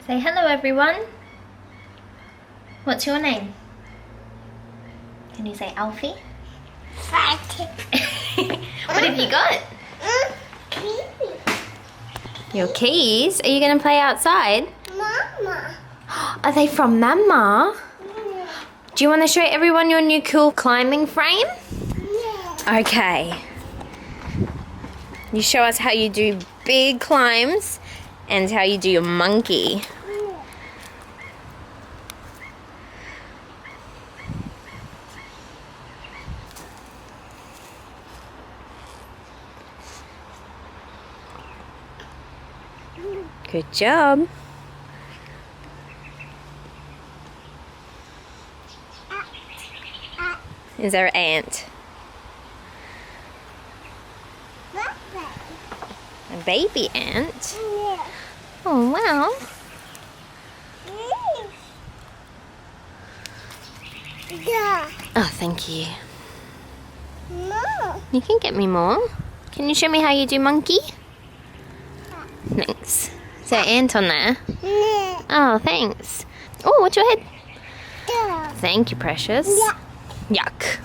Say hello everyone. What's your name? Can you say Alfie? What have you got? Your keys? Are you going to play outside? Mama. Are they from Mama? Yeah. Do you want to show everyone your new cool climbing frame? Yeah. Okay. You show us how you do big climbs and how you do your monkey. Good job. Is there an ant? A baby ant? Yeah. Oh wow. Yeah. Oh, thank you. No. You can get me more. Can you show me how you do monkey? Thanks. Is there an ant on there? Yeah. Oh, thanks. Oh, what's your head? Yeah. Thank you, precious. Yeah. Yuck.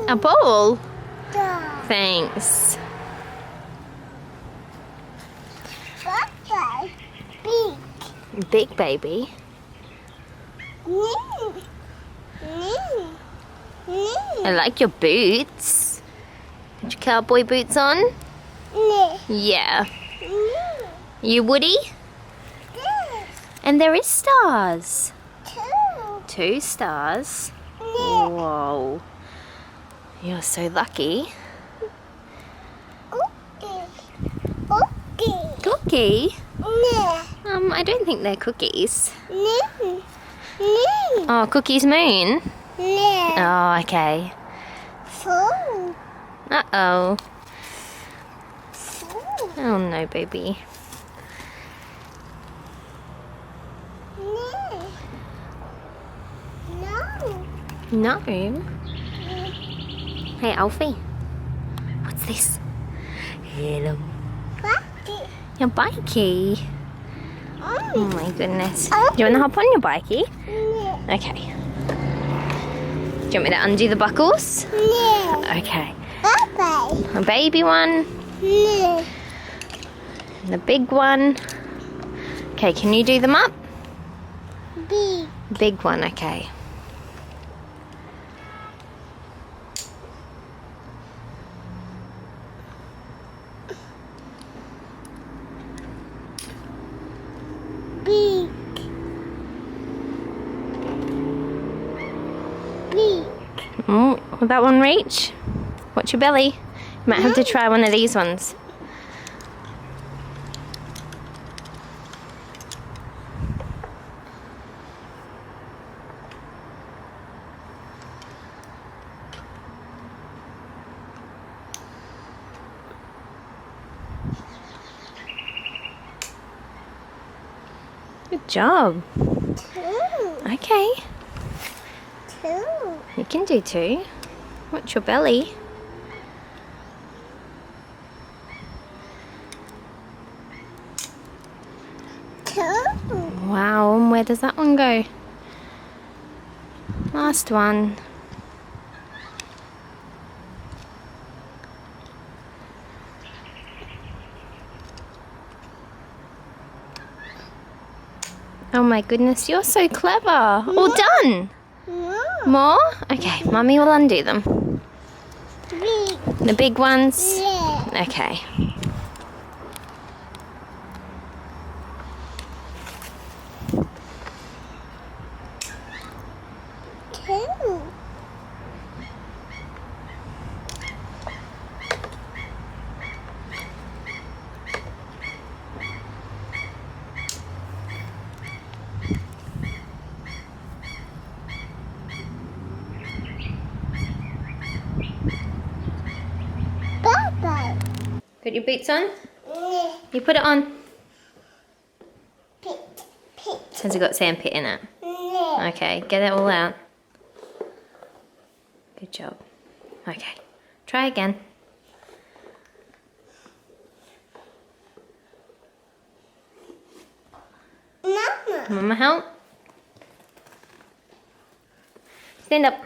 A bowl? Yeah. Thanks. Bye-bye. Big. Big baby. I like your boots. Got your cowboy boots on? Yeah. You Woody? And there is stars. 2 stars. Whoa. You're so lucky. Cookie? I don't think they're cookies. Oh, Cookie's Moon? Oh, okay. Uh-oh. Oh no, baby. No. Hey, Alfie. What's this? Hello. Your bikie. Oh my goodness. Do you want to hop on your bikie? Okay. Do you want me to undo the buckles? Okay. A baby one. And the big one. Okay, can you do them up? Big one, okay. Will that one reach? Watch your belly. You might have to try one of these ones. Good job. Okay. You can do 2. Watch your belly. Wow, and where does that one go? Last one. Oh my goodness, you're so clever. All done. More? Okay, Mummy will undo them. The big ones? Okay. Put your boots on? You put it on. Has it got sandpit in it? Okay, get it all out. Good job. Okay, try again. Mama. Mama help. Stand up.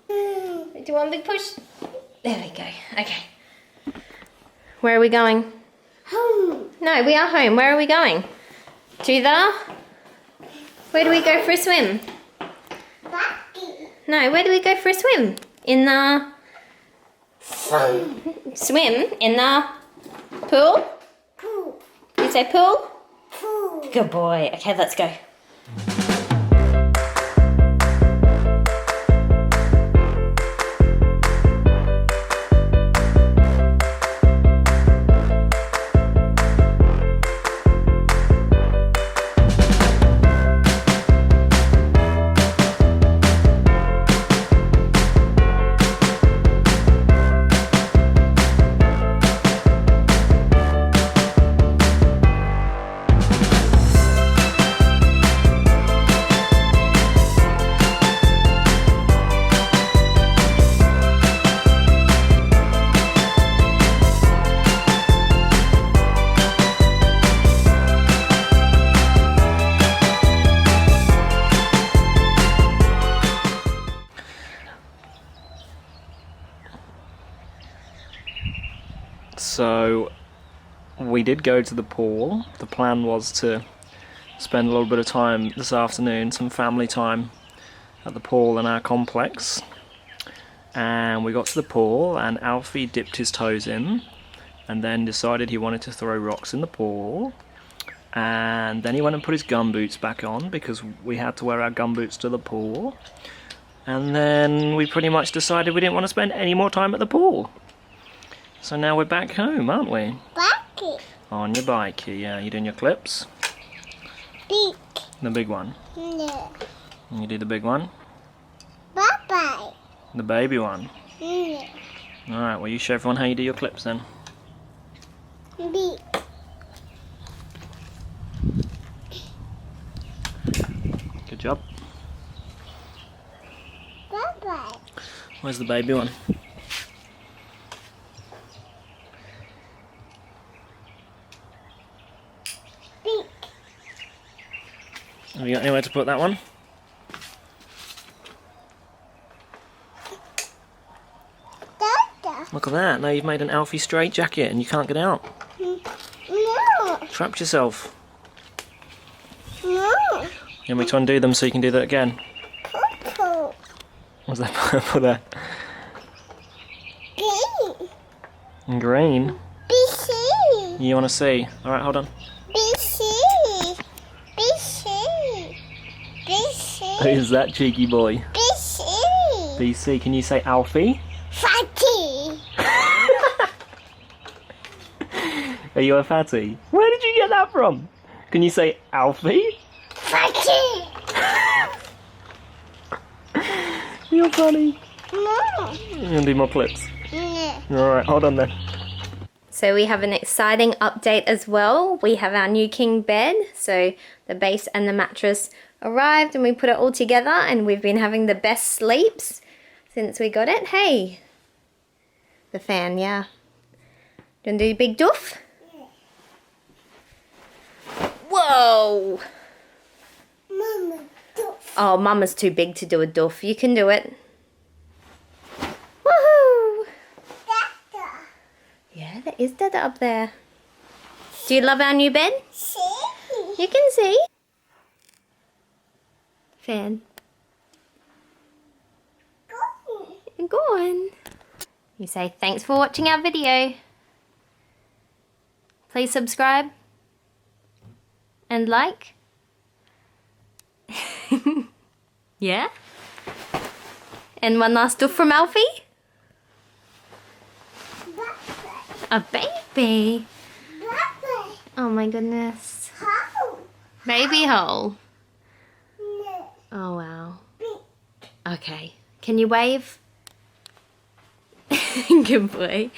Do you want a big push? There we go. Okay. Where are we going? Home. No, we are home. Where are we going? To the... Where do we go for a swim? Bikie. No, where do we go for a swim? In the... Sun. Swim in the pool? Pool. Did you say pool? Pool. Good boy. Okay, let's go. So we did go to the pool. The plan was to spend a little bit of time this afternoon, some family time at the pool in our complex. And we got to the pool and Alfie dipped his toes in and then decided he wanted to throw rocks in the pool. And then he went and put his gumboots back on because we had to wear our gumboots to the pool. And then we pretty much decided we didn't want to spend any more time at the pool. So now we're back home, aren't we? Bikie. On your bike, yeah. You doing your clips? Big. The big one. Yeah. You do the big one? Bye-bye. The baby one. Yeah. Alright, well you show everyone how you do your clips then. Big. Good job. Bye-bye. Where's the baby one? Big. Have you got anywhere to put that one? Dada. Look at that, now you've made an Alfie straight jacket and you can't get out. No. Trapped yourself. No. You want me to undo them so you can do that again? Purple. What's that purple there? Green. And green? BC. You want to see? Alright, hold on. BC. BC. BC. Who's that cheeky boy? BC. BC, can you say Alfie? Fatty. Are you a fatty? Where did you get that from? Can you say Alfie? Fatty. You're funny. No. You gonna do more clips? Yeah. Alright, hold on then. So we have an exciting update as well. We have our new king bed. So the base and the mattress arrived and we put it all together and we've been having the best sleeps since we got it. Hey, the fan, yeah. Do you want to do a big doof? Whoa! Mama. Oh, Mama's too big to do a doof. You can do it. Woohoo! Dada. Yeah, there is Dada up there. Do you love our new bed? See. You can see. Fan. Go on. You say thanks for watching our video. Please subscribe. And like. Yeah? And one last doof from Alfie. A baby. Oh my goodness. Baby hole. Oh wow. Okay. Can you wave? Good boy.